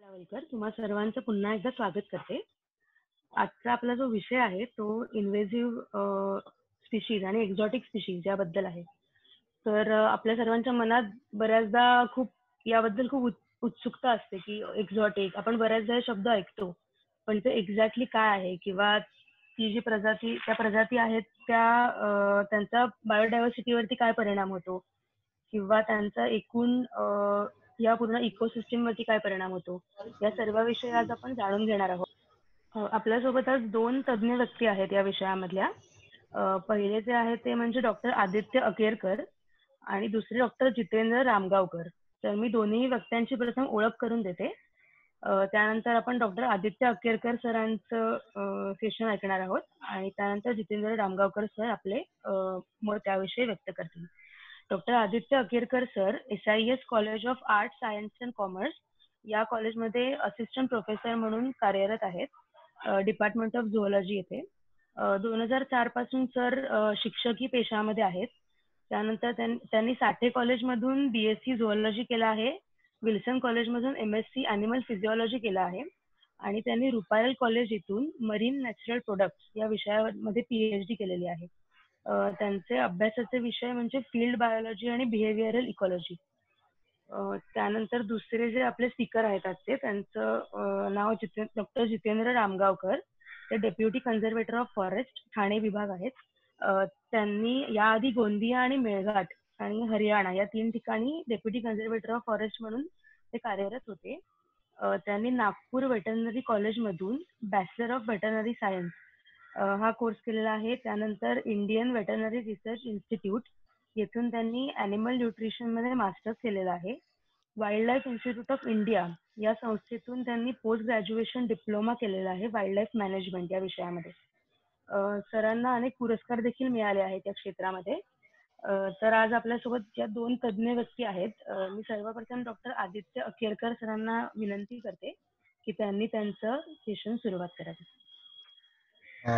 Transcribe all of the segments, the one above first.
लावलकर, तुम्हा सर्वांचं पुन्हा एकदा स्वागत करते. आजचा आपला जो विषय आहे तो इन्व्हेसिव्ह स्पीशीज आणि एक्झॉटिक स्पीशीज याबद्दल आहे. तर आपल्या सर्वांच्या मनात बऱ्याचदा खूप याबद्दल खूप उत्सुकता असते की एक्झॉटिक आपण बऱ्याचदा हे शब्द ऐकतो, पण ते एक्झॅक्टली काय आहे किंवा ती जी त्या प्रजाती आहेत त्यांचा बायोडायव्हर्सिटीवरती काय परिणाम होतो किंवा त्यांचा एकूण या पूर्ण इकोसिस्टीम वरती काय परिणाम होतो, या सर्वांविषयी आज आपण जाणून घेणार आहोत. आपल्यासोबत आज दोन तज्ज्ञ व्यक्ती आहेत या विषयामधल्या. पहिले जे आहे ते म्हणजे डॉक्टर आदित्य अकेरकर आणि दुसरे डॉक्टर जितेंद्र रामगावकर. तर मी दोन्ही व्यक्त्यांची प्रथम ओळख करून देते. त्यानंतर आपण डॉक्टर आदित्य अकेरकर सरांचं सेशन ऐकणार आहोत आणि त्यानंतर जितेंद्र रामगावकर सर आपले मत त्याविषयी व्यक्त करतील. Doctor Aditya Akerkar sir SIS college of art, science and commerce या कॉलेजमध्ये असिस्टंट प्रोफेसर म्हणून कार्यरत आहेत, डिपार्टमेंट ऑफ झुओलॉजी येथे. 2004 पासून सर शिक्षकी पेशामध्ये आहेत. त्यानंतर त्यांनी साठे कॉलेजमधून BSc झुओलॉजी केला आहे, विल्सन कॉलेजमधून MSc ॲनिमल फिजिओलॉजी केला आहे आणि त्यांनी रुपायल कॉलेज इथून मरीन नॅचरल प्रोडक्ट्स या विषयामध्ये PhD केलेली आहे. त्यांचे अभ्यासाचे विषय म्हणजे फील्ड बायोलॉजी आणि बिहेवियरल इकॉलॉजी. त्यानंतर दुसरे जे आपले स्पीकर आहेत आजचे, त्यांचं नाव डॉक्टर जितेंद्र रामगावकर. ते deputy conservator of forest, Thane विभाग आहेत. त्यांनी याआधी गोंदिया आणि मेळघाट आणि हरियाणा या 3 ठिकाणी डेप्युटी कन्झर्वेटर ऑफ फॉरेस्ट म्हणून ते कार्यरत होते. त्यांनी नागपूर वेटरनरी कॉलेजमधून बॅचलर ऑफ वेटरनरी सायन्स हा कोर्स केलेला आहे. त्यानंतर इंडियन वेटरनरी रिसर्च इन्स्टिट्यूट येथून त्यांनी ॲनिमल न्यूट्रिशनमध्ये मास्टर्स केलेला आहे. Wild life institute of India या संस्थेतून त्यांनी पोस्ट ग्रॅज्युएशन डिप्लोमा केलेला आहे वाईल्ड लाईफ मॅनेजमेंट या विषयामध्ये. सरांना अनेक पुरस्कार देखील मिळाले आहेत या क्षेत्रामध्ये. तर आज आपल्यासोबत या दोन तज्ज्ञ व्यक्ती आहेत. मी सर्वप्रथम डॉक्टर आदित्य अकेरकर सरांना विनंती करते की त्यांनी त्यांचं सेशन सुरुवात करावी.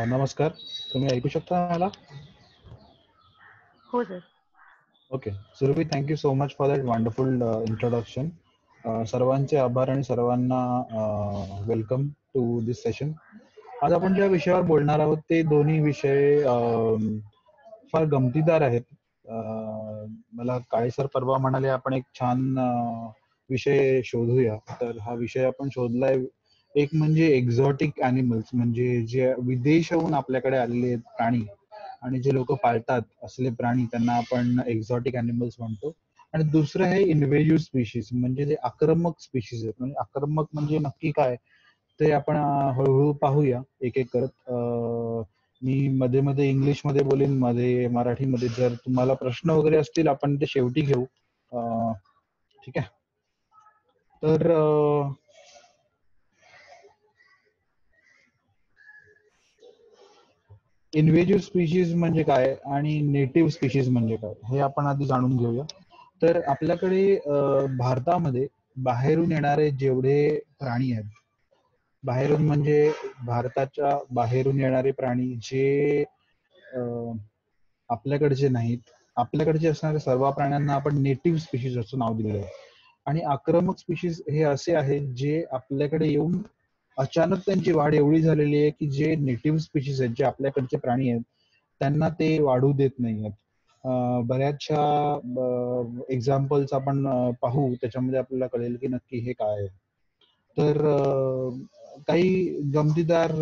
नमस्कार, तुम्ही ऐकू शकता मला? हो sir. Okay, Surabhi, thank you so much for that wonderful introduction. सर्वांचे आभार आणि सर्वांना वेलकम टू दिस सेशन. आज आपण ज्या विषयावर बोलणार आहोत ते दोन्ही विषय फार गमतीदार आहेत. मला काळे सर परवा म्हणाले आपण एक छान विषय शोधूया, तर हा विषय आपण शोधलाय. एक म्हणजे एक्झॉटिक ॲनिमल्स, म्हणजे जे विदेशाहून आपल्याकडे आलेले प्राणी आणि जे लोक पाळतात असले प्राणी, त्यांना आपण एक्झॉटिक ॲनिमल्स म्हणतो. आणि दुसरं आहे इन्व्हेजिव्ह स्पीशीज, म्हणजे जे आक्रमक स्पीशीज आहेत. म्हणजे आक्रमक म्हणजे नक्की काय ते आपण हळूहळू पाहूया एक एक करत. मी मध्ये मध्ये इंग्लिशमध्ये बोलेन, मध्ये मराठीमध्ये. जर तुम्हाला प्रश्न वगैरे असतील आपण ते शेवटी घेऊ, ठीक आहे? तर इन्व्हेजिव्ह स्पीशीज म्हणजे काय आणि नेटिव्ह स्पीशीज म्हणजे काय हे आपण आधी जाणून घेऊया. तर आपल्याकडे भारतामध्ये बाहेरून येणारे जेवढे प्राणी आहेत, बाहेरून म्हणजे भारताच्या बाहेरून येणारे प्राणी जे आपल्याकडचे नाहीत, आपल्याकडचे असणाऱ्या सर्व प्राण्यांना आपण नेटिव्ह स्पीशीज असं नाव दिलेलं आहे. आणि आक्रमक स्पीशीज हे असे आहेत जे आपल्याकडे येऊन अचानक त्यांची वाढ एवढी झालेली आहे की जे नेटिव्ह स्पीशीज आहेत, जे आपल्याकडचे प्राणी आहेत, त्यांना ते वाढू देत नाही आहेत. बऱ्याचशा एक्झाम्पल्स आपण पाहू, त्याच्यामध्ये आपल्याला कळेल की नक्की हे काय आहे. तर काही गमतीदार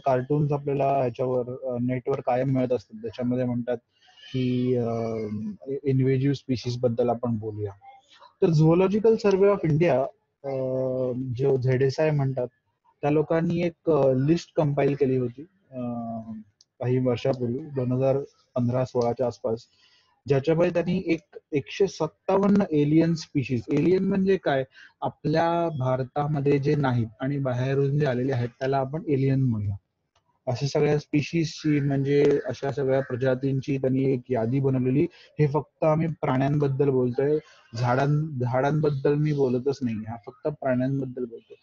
कार्टून्स आपल्याला ह्याच्यावर नेटवर कायम मिळत असतात. त्याच्यामध्ये म्हणतात की इन्व्हेजिव्ह स्पीशीज बद्दल आपण बोलूया. तर झुओलॉजिकल सर्वे ऑफ इंडिया, जो ZSI म्हणतात, त्या लोकांनी एक लिस्ट कंपाईल केली होती काही वर्षापूर्वी, 2015-16च्या आसपास, ज्याच्यामध्ये त्यांनी 157 एलियन स्पीशीज, एलियन म्हणजे काय, आपल्या भारतामध्ये जे नाहीत आणि बाहेरून जे आलेले आहेत त्याला आपण एलियन म्हणूया, अशा सगळ्या स्पीशीजची, म्हणजे अशा सगळ्या प्रजातींची त्यांनी एक यादी बनवलेली. हे फक्त आम्ही प्राण्यांबद्दल बोलतोय, झाडांबद्दल मी बोलतच नाही, हा फक्त प्राण्यांबद्दल बोलतोय.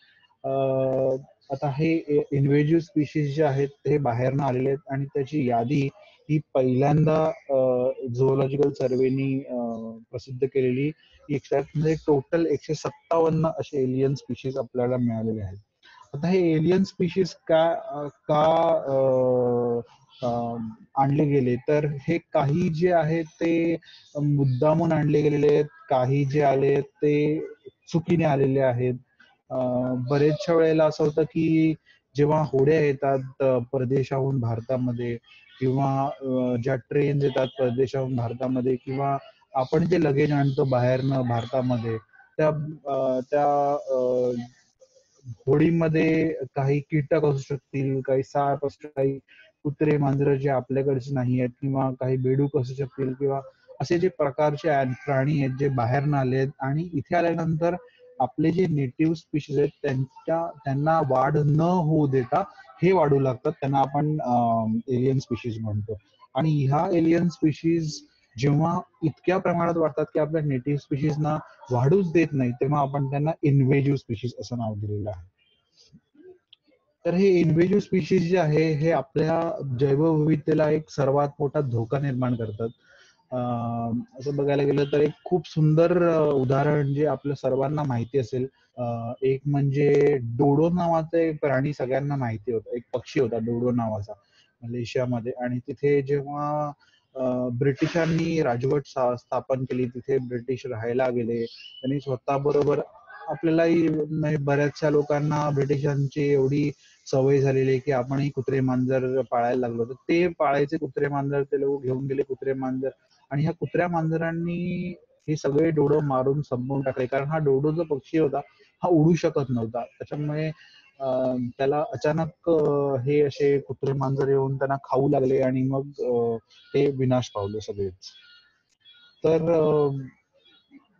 आता हे इन्व्हेजिव्ह स्पीशीज जे आहेत ते बाहेरनं आलेले आहेत आणि त्याची यादी ही पहिल्यांदा झुओलॉजिकल सर्वेनी प्रसिद्ध केलेली म्हणजे टोटल 157 असे एलियन स्पीशीज आपल्याला मिळालेले आहेत. आता हे एलियन स्पीशीज का आणले गेले, तर हे काही जे आहेत ते मुद्दामून आणले गेलेले आहेत, काही जे आले ते चुकीने आलेले आहेत. बरेचशा वेळेला असं होतं की जेव्हा होड्या येतात परदेशाहून भारतामध्ये, किंवा ज्या ट्रेन येतात परदेशाहून भारतामध्ये, किंवा आपण जे लगेज आणतो बाहेरनं भारतामध्ये, त्या त्या होडीमध्ये काही कीटक असू शकतील, काही साप असू शकतील, काही कुत्रे मांजरं जे आपल्याकडचे नाही आहेत, किंवा काही बेडूक असू शकतील, किंवा असे जे प्रकारचे प्राणी आहेत जे बाहेरनं आले आहेत आणि इथे आल्यानंतर आपले जे नेटिव्ह स्पीशीज आहेत त्यांना वाढ न होऊ देता हे वाढू लागतात. त्यांना आपण एलियन स्पीशीज म्हणतो. आणि ह्या एलियन स्पीशीज जेव्हा इतक्या प्रमाणात वाढतात की आपल्या नेटिव्ह स्पीशीजना वाढूच देत नाही, तेव्हा आपण त्यांना इन्व्हेजिव्ह स्पीशीज असं नाव दिलेलं आहे. तर हे इन्व्हेजिव्ह स्पीशीज जे आहे हे आपल्या जैवविविधतेला एक सर्वात मोठा धोका निर्माण करतात. असं बघायला गेलं तर एक खूप सुंदर उदाहरण जे आपल्या सर्वांना माहिती असेल, एक म्हणजे डोडो नावाचा एक प्राणी सगळ्यांना माहिती होता. एक पक्षी होता डोडो नावाचा मलेशियामध्ये. आणि तिथे जेव्हा ब्रिटिशांनी राजवट स्थापन केली, तिथे ब्रिटिश राहायला गेले. त्यांनी स्वतः बरोबर आपल्यालाही म्हणजे बऱ्याचशा लोकांना ब्रिटिशांची एवढी सवय झालेली आहे की आपणही कुत्रे मांजर पाळायला लागलो. तर ते पाळायचे कुत्रे मांजर, ते लोक घेऊन गेले कुत्रे मांजर, आणि ह्या कुत्र्या मांजरांनी हे सगळे डोडो मारून संपवून टाकले. कारण हा डोडो जो पक्षी होता हा उडू शकत नव्हता. त्याच्यामुळे त्याला अचानक हे असे कुत्रे मांजर येऊन त्यांना खाऊ लागले आणि मग ते विनाश पावले सगळेच. तर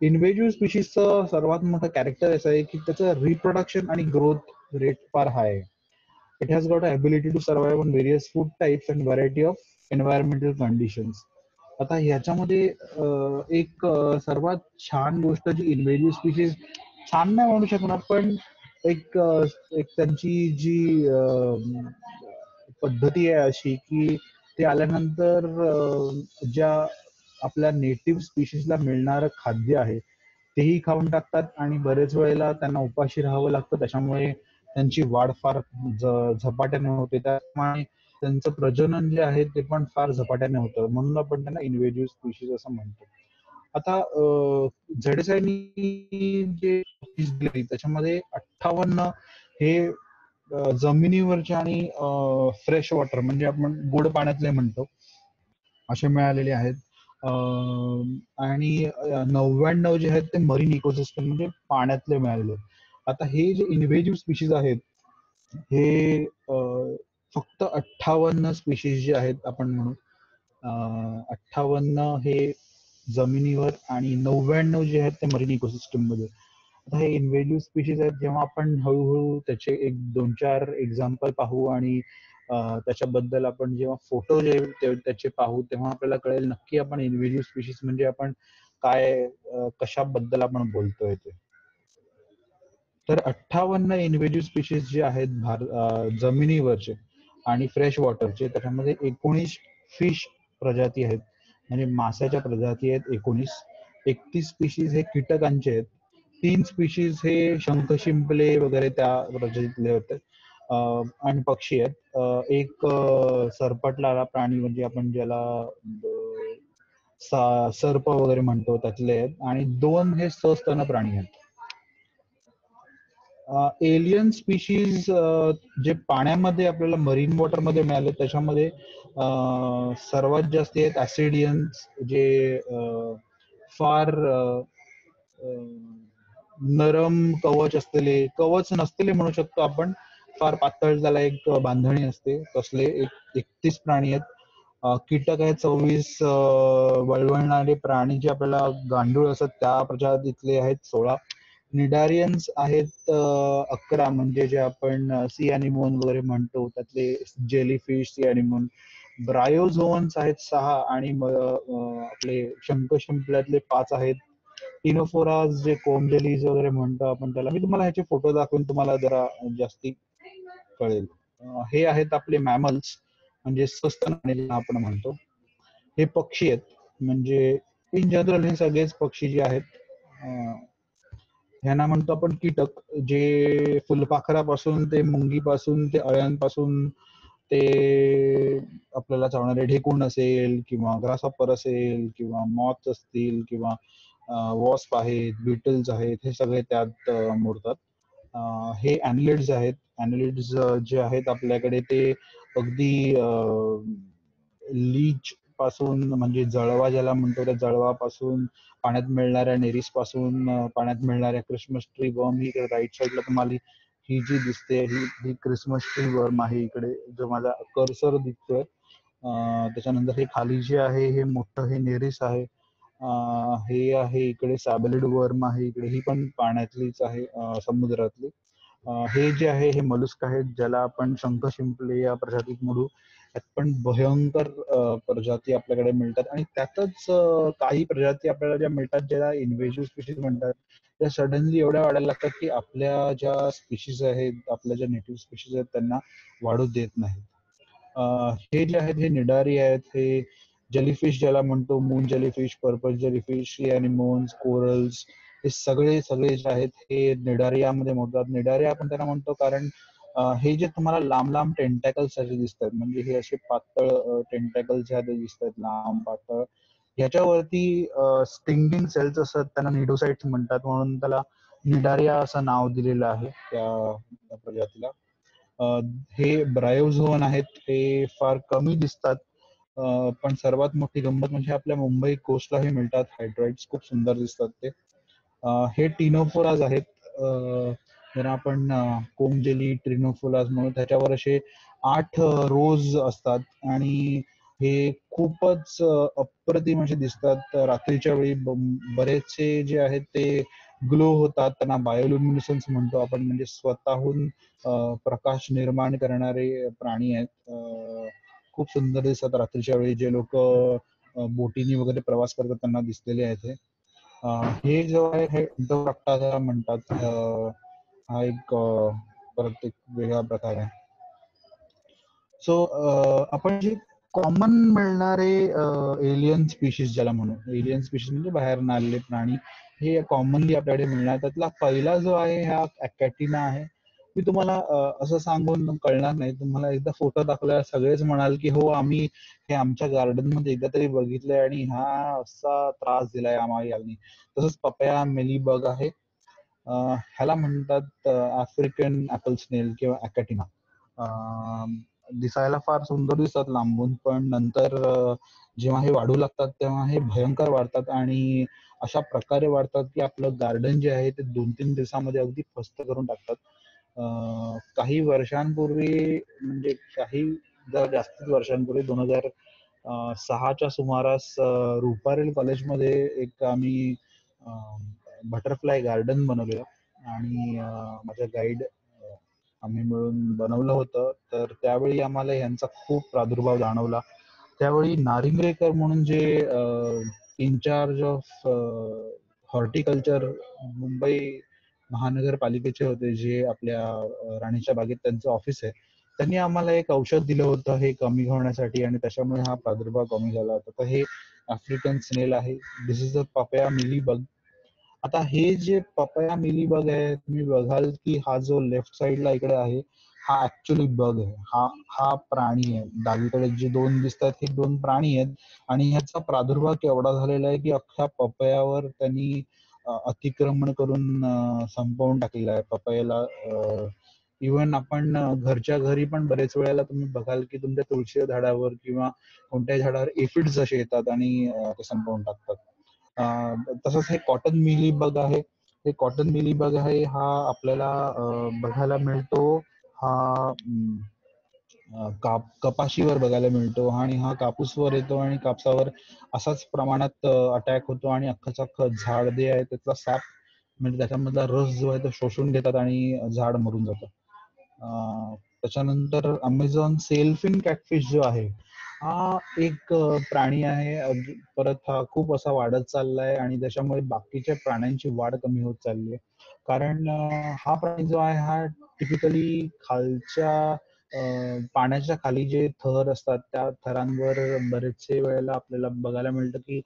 इन्व्हेजिव्ह स्पीशीजचं सर्वात मोठं कॅरेक्टर असं आहे की त्याचं रिप्रोडक्शन आणि ग्रोथ रेट फार हाय आहे. It has got a ability to survive on various food types and variety of environmental conditions. आता ह्याच्यामध्ये एक सर्वात छान गोष्ट जी इन्व्हेजिव्ह स्पीशीज, छान नाही म्हणू शकणार, पण एक त्यांची जी पद्धती आहे अशी की ते आल्यानंतर ज्या आपल्या नेटिव्ह स्पीशीजला मिळणारं खाद्य आहे तेही खाऊन टाकतात, आणि बरेच वेळेला त्यांना उपाशी राहावं लागतं. त्याच्यामुळे त्यांची वाढ फार झपाट्याने होते. त्यामुळे त्यांचं प्रजनन जे आहे ते पण फार झपाट्याने होतं. म्हणून आपण त्यांना इन्व्हेजिव्ह स्पीशीज असं म्हणतो. आता झेडएसआयनी जे दिली त्याच्यामध्ये 58 हे जमिनीवरचे आणि फ्रेश वॉटर म्हणजे आपण गोड पाण्यातले म्हणतो असे मिळालेले आहेत. आणि 99 जे आहेत ते मरीन इकोसिस्टम म्हणजे पाण्यातले मिळालेले. आता हे जे इन्व्हेजिव्ह स्पीशीज आहेत हे फक्त 58 स्पीशीज जे आहेत आपण म्हणू, 58 हे जमिनीवर आणि 99 जे आहेत ते मरीन इकोसिस्टम मध्ये. आता हे इन्व्हेजिव्ह स्पीशीज आहेत. जेव्हा आपण हळूहळू त्याचे एक 2-4 एक्झाम्पल पाहू आणि त्याच्याबद्दल आपण जेव्हा फोटो जे त्याचे पाहू तेव्हा आपल्याला कळेल नक्की आपण इन्व्हेजिव्ह स्पीशीज म्हणजे आपण काय, कशाबद्दल आपण बोलतोय ते. तर 58 इन्व्हेजिव्ह स्पीशीज जे आहेत जमिनीवरचे आणि फ्रेश वॉटरचे, त्याच्यामध्ये 19 फिश प्रजाती आहेत म्हणजे माशाच्या प्रजाती आहेत 19. 31 स्पीशीज हे कीटकांचे आहेत. 3 स्पीशीज हे शंख शिंपले वगैरे त्या प्रजातीतले होते आणि पक्षी आहेत. एक सरपटणारा प्राणी म्हणजे आपण ज्याला सर्प वगैरे म्हणतो त्यातले आहेत, आणि 2 हे सस्तन प्राणी आहेत. एलियन स्पीशीज जे पाण्यामध्ये आपल्याला मरीन वॉटर मध्ये मिळाले त्याच्यामध्ये सर्वात जास्त आहेत ऍसिडियन्स, जे फार नरम कवच असलेले, कवच नसलेले म्हणू शकतो आपण, फार पातळ त्याला एक बांधणी असते तसले 31 प्राणी आहेत. कीटक आहेत 24. वळवळणारे प्राणी जे आपल्याला गांडूळ असतात त्या प्रजातीतले आहेत 16. निडारियन्स आहेत 11 म्हणजे जे आपण सी अॅनिमोन वगैरे म्हणतो त्यातले जेलीफिश, सी अॅनिमोन. ब्रायोझोन्स आहेत 6 आणि आपले शंख शिंपल्यातले 5 आहेत. टिनोफोराज जे कोमजेलीज वगैरे म्हणतो आपण त्याला, मी तुम्हाला ह्याचे फोटो दाखवून तुम्हाला जरा जास्ती कळेल. हे आहेत आपले मॅमल्स म्हणजे सस्तन प्राणी आपण म्हणतो. हे पक्षी आहेत म्हणजे इन जनरल हे सगळेच पक्षी जे आहेत ह्यांना म्हणतो आपण कीटक, जे फुलपाखरापासून ते मुंगीपासून ते अळ्यांपासून ते आपल्याला चावणारे ढेकूण असेल किंवा ग्रासहॉपर असेल किंवा मॉथ असतील किंवा वॉस्प आहेत, बीटल्स आहेत, हे सगळे त्यात मोडतात. हे ॲनलिड्स आहेत. ॲनलिड्स जे आहेत आपल्याकडे ते अगदी लीच पासून म्हणजे जळवा ज्याला म्हणतो त्या जळवापासून पाण्यात मिळणाऱ्या नेरीस पासून पाण्यात मिळणाऱ्या क्रिसमस ट्री वर्म, ही इकडे राईट साईडला तुम्हाला ही जी दिसते ही क्रिसमस ट्री वर्म आहे, इकडे जो माझा कर्सर दिसतोय. त्याच्यानंतर हे खाली जे आहे हे मोठं हे नेरीस आहे. हे आहे इकडे सॅबलिड वर्म आहे, इकडे ही पण पाण्यातलीच आहे, समुद्रातली. हे जे आहे हे मलुस्क आहेत, ज्याला आपण शंख शिंपले या प्रजातीत म्हणू. त्यात पण भयंकर प्रजाती आपल्याकडे मिळतात आणि त्यातच काही प्रजाती आपल्याला ज्या मिळतात ज्याला इन्व्हेजिव्ह स्पीशीज म्हणतात, त्या सडनली एवढ्या वाढायला लागतात की आपल्या ज्या स्पीशीज आहेत, आपल्या ज्या नेटिव्ह स्पीशीज आहेत त्यांना वाढू देत नाहीत. हे जे आहेत हे निडारी आहेत. हे जेलीफिश ज्याला म्हणतो, moon jellyfish, purple jellyfish, anemones, corals, हे सगळे जे आहेत हे निडारियामध्ये मोडतात. निडारिया आपण त्यांना म्हणतो कारण हे जे तुम्हाला लांब लांब टेंटॅकल्स असे दिसतात, म्हणजे हे असे पातळ टेंटॅकल्स जे दिसतात लांब पातळ, ह्याच्यावरती स्टिंगिंग सेल्स असतात, त्यांना निडोसाइट्स म्हणतात, म्हणून त्याला निडारिया असं नाव दिलेलं आहे त्या प्रजातीला. हे ब्रायोझोन आहेत, हे फार कमी दिसतात, पण सर्वात मोठी गंमत म्हणजे आपल्या मुंबई कोस्टला हे मिळतात. हायड्राइट्स खूप सुंदर दिसतात ते. हे टिनोफोराज आहेत, ज्यांना आपण कोमजेली ट्रिनोफोराज म्हणून. त्याच्यावर असे 8 रोज असतात आणि हे खूपच अप्रतिम असे दिसतात. रात्रीच्या वेळी बरेचसे जे आहेत ते ग्लो होतात, त्यांना बायोल्युमिनेसन्स म्हणतो आपण, म्हणजे स्वतःहून प्रकाश निर्माण करणारे प्राणी आहेत. खूप सुंदर दिसतात रात्रीच्या वेळी. जे लोक बोटीनी वगैरे प्रवास करतात त्यांना दिसलेले आहेत हे जो आहे हे इंटोरॅक्टा म्हणतात. हा एक परत एक वेगळा प्रकार आहे. सो आपण जे कॉमन मिळणारे एलियन स्पीशीज ज्याला म्हणू, एलियन स्पीशीज म्हणजे बाहेर आलेले प्राणी, हे कॉमनली आपल्याकडे मिळणार. त्यातला पहिला जो आहे हा अकॅटिना आहे. मी तुम्हाला असं सांगून कळणार नाही, तुम्हाला एकदा फोटो दाखवल्यावर सगळेच म्हणाल की हो, आम्ही हे आमच्या गार्डन मध्ये एकदा तरी बघितलंय आणि हा असा त्रास दिलाय आम्हाला यांनी. तसंच पपया मेलीबग आहे, ह्याला म्हणतात आफ्रिकन ऍपल स्नेल किंवा अकॅटिना. दिसायला फार सुंदर दिसतात लांबून, पण नंतर जेव्हा हे वाढू लागतात तेव्हा हे भयंकर वाढतात आणि अशा प्रकारे वाढतात की आपलं गार्डन जे आहे ते 2-3 दिवसामध्ये अगदी फस्त करून टाकतात. काही वर्षांपूर्वी, म्हणजे काही जास्तीच वर्षांपूर्वी, 2006च्या सुमारास रुपारेल कॉलेजमध्ये एक आम्ही बटरफ्लाय गार्डन बनवलेलं आणि माझ्या गाईड आम्ही मिळून बनवलं होतं. तर त्यावेळी आम्हाला यांचा खूप प्रादुर्भाव जाणवला. त्यावेळी नारिंगरेकर म्हणून जे इन्चार्ज ऑफ हॉर्टिकल्चर मुंबई महानगरपालिकेचे होते, जे आपल्या राणीच्या बागेत त्यांचं ऑफिस आहे, त्यांनी आम्हाला एक औषध दिलं होतं हे कमी होण्यासाठी आणि त्याच्यामुळे हा प्रादुर्भाव कमी झाला होता. तर हे आफ्रिकन स्नेल आहे. दिस इज अ पपया मिलीबग. आता हे जे पपया मिलीबग आहे, तुम्ही बघाल की हा जो लेफ्ट साइडला इकडे आहे हा ऍक्च्युअली बग आहे. हा प्राणी आहे. डावीकडे जे 2 दिसतात हे 2 प्राणी आहेत आणि ह्याचा प्रादुर्भाव केवढा झालेला आहे की अख्ख्या पपयावर त्यांनी अतिक्रमण करून संपवून टाकलेलं आहे पपयाला. इव्हन आपण घरच्या घरी पण बरेच वेळेला तुम्ही बघाल की तुमच्या तुळशी झाडावर किंवा कोणत्याही झाडावर एफिड्स असे येतात आणि ते संपवून टाकतात. तसंच हे कॉटन मिलीबग आहे. हे कॉटन मिलीबग आहे, हा आपल्याला बघायला मिळतो, हा कपाशीवर बघायला मिळतो आणि हा कापूसवर येतो आणि कापसावर असाच प्रमाणात अटॅक होतो आणि अख्खंच अख्खं झाड जे आहे त्याचा साप, म्हणजे त्याच्यामधला रस जो आहे तो शोषून घेतात आणि झाड मरून जातं. त्याच्यानंतर अमेझॉन सेलफिन कॅटफिश जो आहे हा एक प्राणी आहे. परत हा खूप असा वाढत चाललाय आणि त्याच्यामुळे बाकीच्या प्राण्यांची वाढ कमी होत चालली आहे. कारण हा प्राणी जो आहे हा टिपिकली खालच्या पाण्याच्या खाली जे थर असतात त्या थरांवर बरेचसे वेळेला आपल्याला बघायला मिळतं की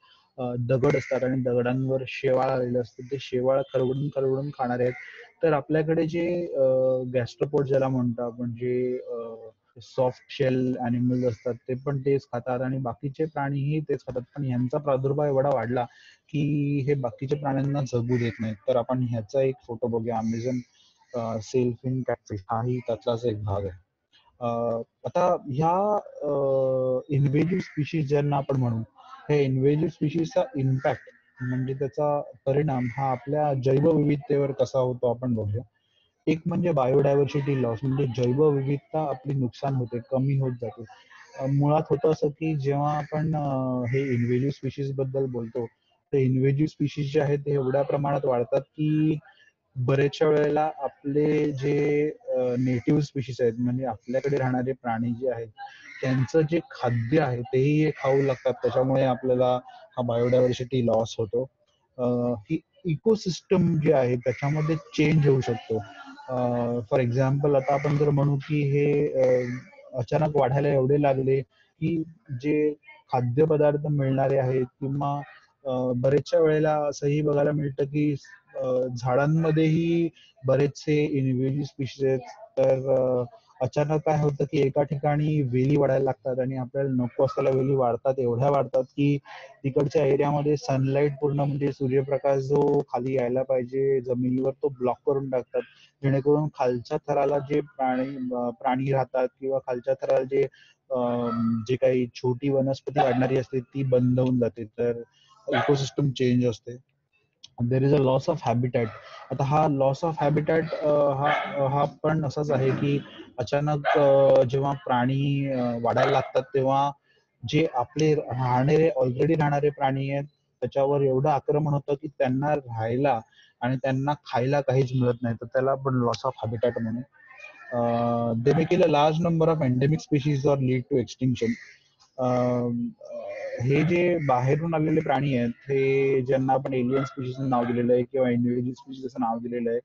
दगड असतात आणि दगडांवर शेवाळ आलेलं असतं. ते शेवाळ खरवडून खरवडून खाणारे आहेत. तर आपल्याकडे जे गॅस्ट्रोपोड ज्याला म्हणतो आपण, जे सॉफ्ट शेल अॅनिमल्स असतात ते पण तेच खातात आणि बाकीचे प्राणीही तेच खातात. पण ह्यांचा प्रादुर्भाव एवढा वाढला की हे बाकीच्या प्राण्यांना जगू देत नाहीत. तर आपण ह्याचा एक फोटो बघूया. अमेझॉन सेलफिन कॅटफिश हाही त्यातलाच एक भाग आहे. आता ह्या इन्व्हेजिव्ह स्पीशीज ज्यांना आपण म्हणू, हे इन्व्हेजिव्ह स्पीशीजचा इम्पॅक्ट म्हणजे त्याचा परिणाम हा आपल्या जैवविविधतेवर कसा होतो आपण बघूया. एक म्हणजे बायोडायव्हर्सिटी लॉस, म्हणजे जैवविविधता आपली नुकसान होते, कमी होत जाते. मुळात होतं असं की जेव्हा आपण हे इन्व्हेजिव्ह स्पीशीज बद्दल बोलतो, ते इन्व्हेजिव्ह स्पीशीज जे आहेत ते एवढ्या प्रमाणात वाढतात की बरेचशा वेळेला आपले जे नेटिव्ह स्पीशीज आहेत, म्हणजे आपल्याकडे राहणारे प्राणी जे आहेत त्यांचं जे खाद्य आहे तेही हे खाऊ लागतात. त्याच्यामुळे आपल्याला हा बायोडायव्हर्सिटी लॉस होतो. ही इकोसिस्टम जे आहे त्याच्यामध्ये चेंज होऊ शकतो. फॉर एक्झाम्पल आता आपण जर म्हणू की हे अचानक वाढायला एवढे लागले की जे खाद्यपदार्थ मिळणारे आहेत किंवा बरेचशा वेळेला असंही बघायला मिळतं की झाडांमध्येही बरेचसे इन्व्हेजिव्ह स्पीशीज आहेत. तर अचानक काय होतं की एका ठिकाणी वेली वाढायला लागतात आणि आपल्याला नको असलेल्या वेली वाढतात, एवढ्या वाढतात की तिकडच्या एरियामध्ये सनलाईट पूर्ण, म्हणजे सूर्यप्रकाश जो खाली यायला पाहिजे जमिनीवर, तो ब्लॉक करून टाकतात. जेणेकरून खालच्या थराला जे प्राणी राहतात किंवा खालच्या थराला जे काही छोटी वनस्पती वाढणारी असते ती बंद होऊन जाते. तर इकोसिस्टम चेंज असते. There is a loss of habitat. आता हा लॉस ऑफ हॅबिटॅट हा पण असाच आहे की अचानक जेव्हा प्राणी वाढायला लागतात तेव्हा जे आपले राहणारे ऑलरेडी राहणारे प्राणी आहेत त्याच्यावर एवढं आक्रमण होतं की त्यांना राहायला आणि त्यांना खायला काहीच मिळत नाही. तर त्याला आपण लॉस ऑफ हॅबिटॅट म्हणू. They may kill a large number of endemic species or lead to extinction. हे जे बाहेरून आलेले प्राणी आहेत, हे ज्यांना आपण एलियन स्पीशीज नाव दिलेलं आहे किंवा इंडिव्हिज्युअल स्पीशीज असं नाव दिलेलं आहे,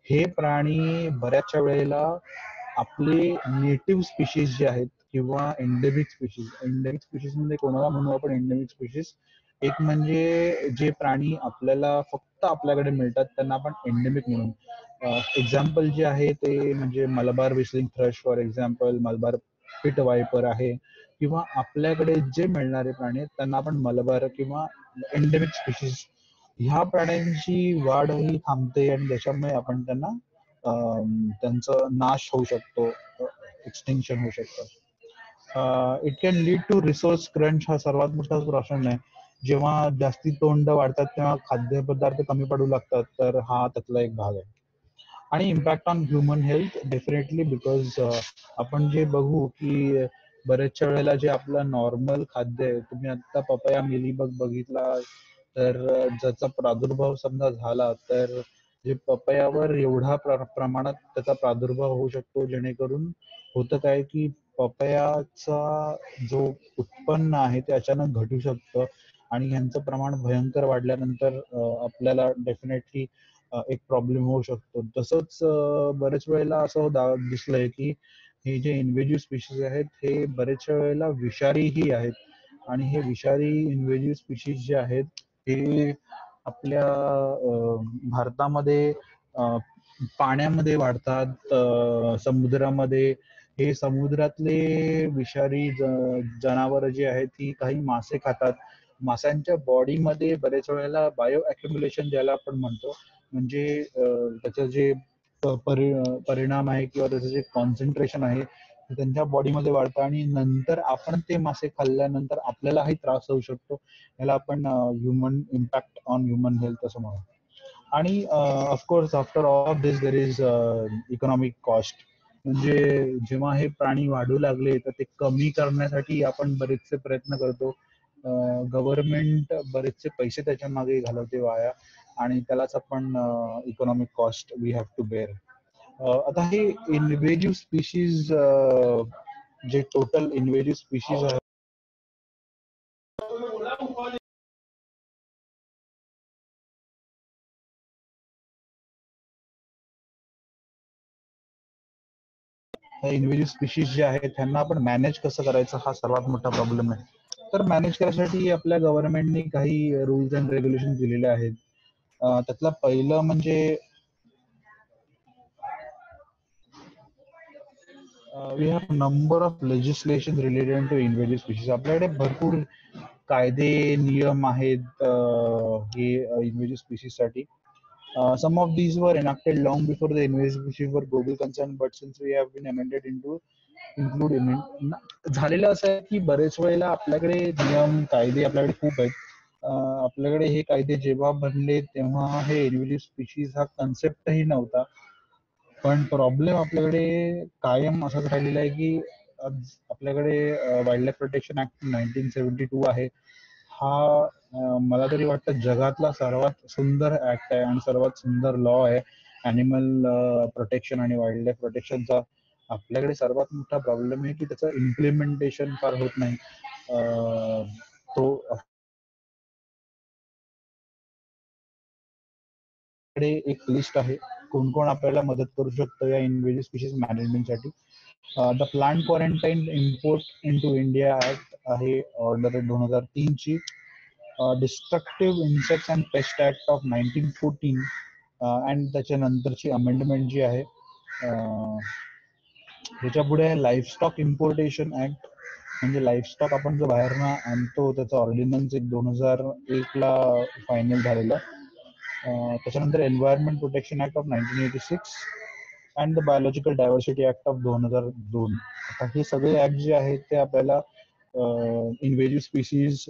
हे प्राणी बऱ्याचशा वेळेला आपले नेटिव्ह स्पीशीज जे आहेत किंवा एंडेमिक स्पीशीज मध्ये कोणाला म्हणू आपण एंडेमिक स्पीशीज? एक म्हणजे जे प्राणी आपल्याला फक्त आपल्याकडे मिळतात त्यांना आपण एंडेमिक म्हणू. एक्झाम्पल जे आहे ते म्हणजे Malabar whistling thrush for example, Malabar pit viper आहे, किंवा आपल्याकडे जे मिळणारे प्राणी आहेत त्यांना आपण मलबार किंवा एंडेमिक स्पीशीज. ह्या प्राण्यांची वाढ ही थांबते आणि त्याच्यामुळे आपण त्यांचा नाश होऊ शकतो, एक्सटिंक्शन होऊ शकतं. It can lead to resource crunch. हा सर्वात मोठा प्रश्न आहे. जेव्हा जास्ती तोंड वाढतात तेव्हा खाद्यपदार्थ कमी पडू लागतात. तर हा त्यातला एक भाग आहे. आणि impact on human health definitely, because आपण जे बघू की बरेचशा वेळेला जे आपलं नॉर्मल खाद्य आहे, तुम्ही आता पपया मिलीबग बघितला तर ज्याचा प्रादुर्भाव समजा झाला तर जे पपयावर एवढा प्रमाणात त्याचा प्रादुर्भाव होऊ शकतो, जेणेकरून होतं काय की पपयाचा जो उत्पन्न आहे ते अचानक घटू शकतं आणि ह्यांचं प्रमाण भयंकर वाढल्यानंतर आपल्याला डेफिनेटली एक प्रॉब्लेम होऊ शकतो. तसंच बरेच वेळेला असं दिसलंय की हे जे इन्व्हेजिव्ह स्पीशीज आहेत हे बरेचशा वेळेला विषारीही आहेत. आणि हे विषारी इन्व्हेजिव्ह स्पीशीज जे आहेत हे आपल्या भारतामध्ये पाण्यामध्ये वाढतात, समुद्रामध्ये. हे समुद्रातले विषारी जनावर जे आहेत ती काही मासे खातात. माशांच्या बॉडीमध्ये बरेच वेळेला बायो अक्युम्युलेशन ज्याला आपण म्हणतो, म्हणजे त्याचं जे परिणाम आहे किंवा त्याचं जे कॉन्सन्ट्रेशन आहे ते त्यांच्या बॉडीमध्ये वाढतं आणि नंतर आपण ते मासे खाल्ल्यानंतर आपल्यालाही त्रास होऊ शकतो. याला आपण human impact on human health असं म्हणू. आणि of course after all of this there is economic cost. म्हणजे जेव्हा हे प्राणी वाढू लागले तर ते कमी करण्यासाठी आपण बरेचसे प्रयत्न करतो. गव्हर्नमेंट बरेचसे पैसे त्याच्या मागे घालवते वाया, आणि त्यालाच आपण economic cost we have to bear. आता हे इन्व्हेजिव्ह स्पीशीज, जे टोटल इन्व्हेजिव्ह स्पीशीज आहे इन्व्हेजिव्ह स्पीशीज जे आहेत त्यांना आपण मॅनेज कसं करायचं हा सर्वात मोठा प्रॉब्लेम आहे. तर मॅनेज करण्यासाठी आपल्या गव्हर्नमेंटने काही रूल्स अँड रेग्युलेशन दिलेले आहेत. त्यातलं पहिलं म्हणजे we have number of legislation related to invasive species. आपल्याकडे भरपूर कायदे नियम आहेत हे इन्व्हेजिव्ह स्पीशीज साठी. Some of these were enacted long before the invasive species were global concern, but since we have been amended into include झालेलं असं आहे की बरेच वेळेला आपल्याकडे नियम कायदे आपल्याकडे खूप आहेत. आपल्याकडे हे कायदे जेव्हा बनले तेव्हा हे इन्व्हेजिव्ह स्पीशीज हा कन्सेप्टही नव्हता. पण प्रॉब्लेम आपल्याकडे कायम असाच राहिलेला आहे की आपल्याकडे वाईल्ड लाईफ प्रोटेक्शन ऍक्ट 1972 आहे. हा मला तरी वाटतं जगातला सर्वात सुंदर ऍक्ट आहे आणि सर्वात सुंदर लॉ आहे अॅनिमल प्रोटेक्शन आणि वाईल्ड लाईफ प्रोटेक्शनचा. आपल्याकडे सर्वात मोठा प्रॉब्लेम आहे की त्याचं इम्प्लिमेंटेशन फार होत नाही. तो एक लिस्ट आहे कोण कोण आपल्याला मदत करू शकतं या इन्व्हेजिव्ह स्पीशीज मॅनेजमेंटसाठी. The plant quarantine import into India act आहे ऑर्डर 2003 ची. Destructive insects and pest act of 1914 and त्याच्यानंतरची अमेंडमेंट जी आहे. त्याच्या पुढे लाईफस्टॉक इम्पोर्टेशन ऍक्ट, म्हणजे लाईफस्टॉक आपण जो बाहेरनं आणतो त्याचा ऑर्डिनन्स 2001 ला फायनल झालेला. त्याच्यानंतर environment protection act of 1986 and the biological diversity act of 2002. आता हे सगळे ऍक्ट जे आहेत ते आपल्याला इन्व्हेजिव्ह स्पीशीज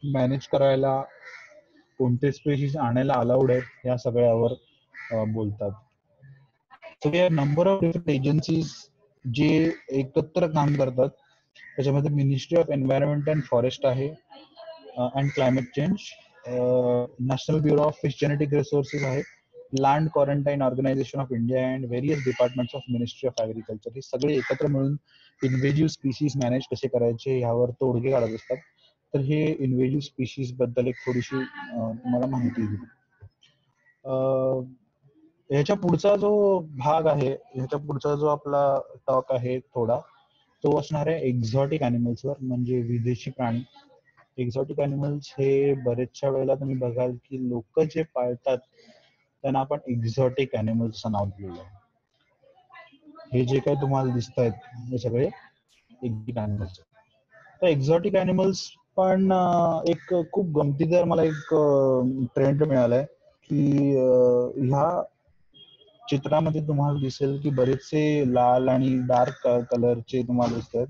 मॅनेज करायला, कोणते स्पीशीज आणायला अलाउड आहेत या सगळ्यावर बोलतात. So we have number of different agencies जे एकत्र काम करतात. त्याच्यामध्ये ministry of environment and forest आहे and climate change. National bureau of fish genetic resources आहे. Land quarantine organisation of India and various departments of ministry of agriculture. हे सगळे एकत्र मिळून इन्व्हेजिव्ह स्पीशीज मॅनेज कसे करायचे यावर तोडगे काढत असतात. तर हे इन्व्हेजिव्ह स्पीशीज बद्दल एक थोडीशी तुम्हाला माहिती दिली. ह्याच्या पुढचा जो भाग आहे, ह्याच्या पुढचा जो आपला टॉक आहे थोडा, तो असणार आहे एक्झॉटिक अॅनिमल्सवर, म्हणजे विदेशी प्राणी. एक्झॉटिक अॅनिमल्स हे बरेचशा वेळेला तुम्ही बघाल की लोक जे पाळतात त्यांना आपण एक्झॉटिक अॅनिमल्स असं नाव दिलेलं आहे. हे जे काही तुम्हाला दिसत आहेत हे सगळे एक्झॉटिक अॅनिमल्स. तर एक्झॉटिक अॅनिमल्स पण एक खूप गमतीदार मला एक ट्रेंड मिळालाय की ह्या चित्रामध्ये तुम्हाला दिसेल की बरेचसे लाल आणि डार्क कलरचे तुम्हाला दिसतात.